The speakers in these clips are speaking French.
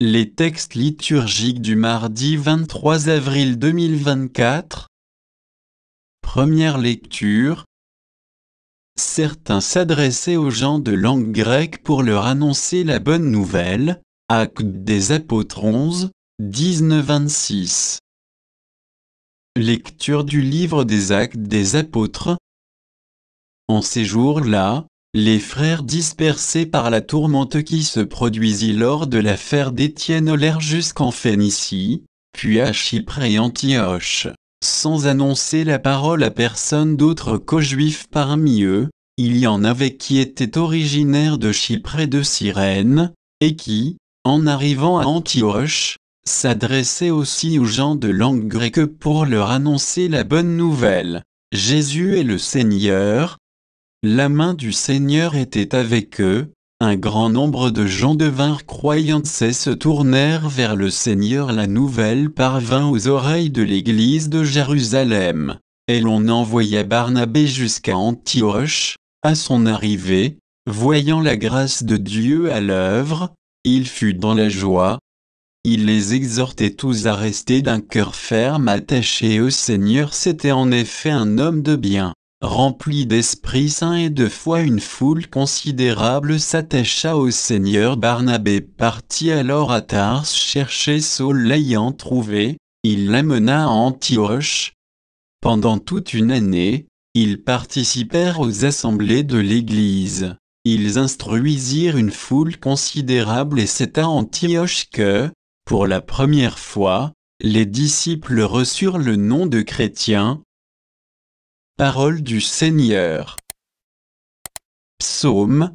Les textes liturgiques du mardi 23 avril 2024. Première lecture. Certains s'adressaient aux gens de langue grecque pour leur annoncer la bonne nouvelle. Actes des Apôtres 11, 19-26. Lecture du livre des Actes des Apôtres. En ces jours-là, les frères dispersés par la tourmente qui se produisit lors de l'affaire d'Étienne allèrent jusqu'en Phénicie, puis à Chypre et Antioche, sans annoncer la parole à personne d'autre qu'aux Juifs parmi eux. Il y en avait qui étaient originaires de Chypre et de Cyrène, et qui, en arrivant à Antioche, s'adressaient aussi aux gens de langue grecque pour leur annoncer la bonne nouvelle. Jésus est le Seigneur. La main du Seigneur était avec eux, un grand nombre de gens devinrent croyants et se tournèrent vers le Seigneur. La nouvelle parvint aux oreilles de l'église de Jérusalem, et l'on envoya Barnabé jusqu'à Antioche. À son arrivée, voyant la grâce de Dieu à l'œuvre, il fut dans la joie. Il les exhortait tous à rester d'un cœur ferme attaché au Seigneur. C'était en effet un homme de bien, rempli d'Esprit Saint et de foi. Une foule considérable s'attacha au Seigneur. Barnabé partit alors à Tars chercher Saul. L'ayant trouvé, il l'amena à Antioche. Pendant toute une année, ils participèrent aux assemblées de l'Église. Ils instruisirent une foule considérable et c'est à Antioche que, pour la première fois, les disciples reçurent le nom de chrétiens. Parole du Seigneur. Psaume.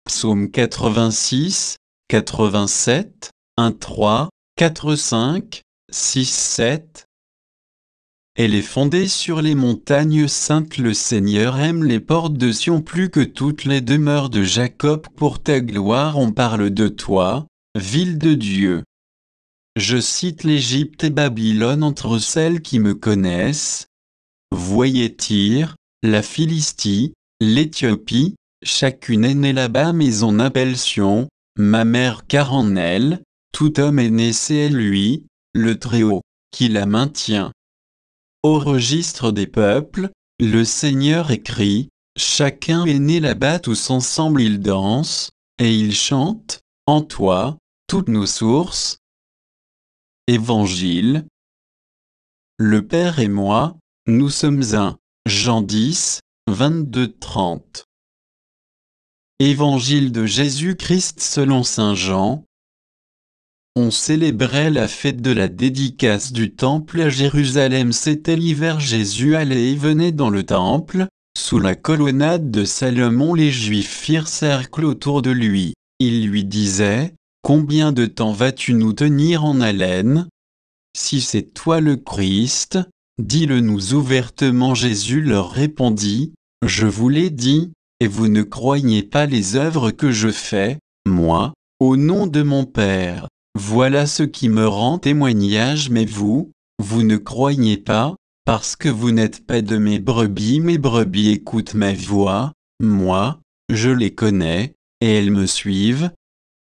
Psaume 86, 87, 1, 3, 4, 5, 6, 7. Elle est fondée sur les montagnes saintes. Le Seigneur aime les portes de Sion plus que toutes les demeures de Jacob. Pour ta gloire on parle de toi, ville de Dieu. Je cite l'Égypte et Babylone entre celles qui me connaissent. Voyez Tyr, la Philistie, l'Éthiopie, chacune est née là-bas mais on appelle Sion, ma mère car en elle, tout homme est né. C'est lui, le Très-Haut, qui la maintient. Au registre des peuples, le Seigneur écrit, chacun est né là-bas, tous ensemble ils dansent, et ils chantent, en toi, toutes nos sources. Évangile. Le Père et moi, nous sommes un. Jean 10, 22-30. Évangile de Jésus-Christ selon saint Jean. On célébrait la fête de la dédicace du temple à Jérusalem. C'était l'hiver. Jésus allait et venait dans le temple. Sous la colonnade de Salomon, les Juifs firent cercle autour de lui. Ils lui disaient, « Combien de temps vas-tu nous tenir en haleine? Si c'est toi le Christ, dis-le-nous ouvertement. » Jésus leur répondit, « Je vous l'ai dit, et vous ne croyez pas les œuvres que je fais, moi, au nom de mon Père. Voilà ce qui me rend témoignage. Mais vous, vous ne croyez pas, parce que vous n'êtes pas de mes brebis. Mes brebis écoutent ma voix, moi, je les connais, et elles me suivent.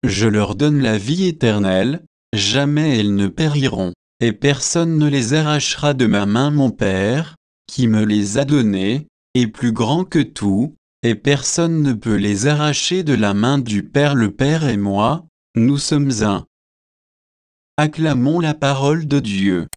Je leur donne la vie éternelle, jamais elles ne périront, et personne ne les arrachera de ma main. Mon Père, qui me les a donnés, est plus grand que tout, et personne ne peut les arracher de la main du Père. Le Père et moi, nous sommes un. Acclamons la parole de Dieu.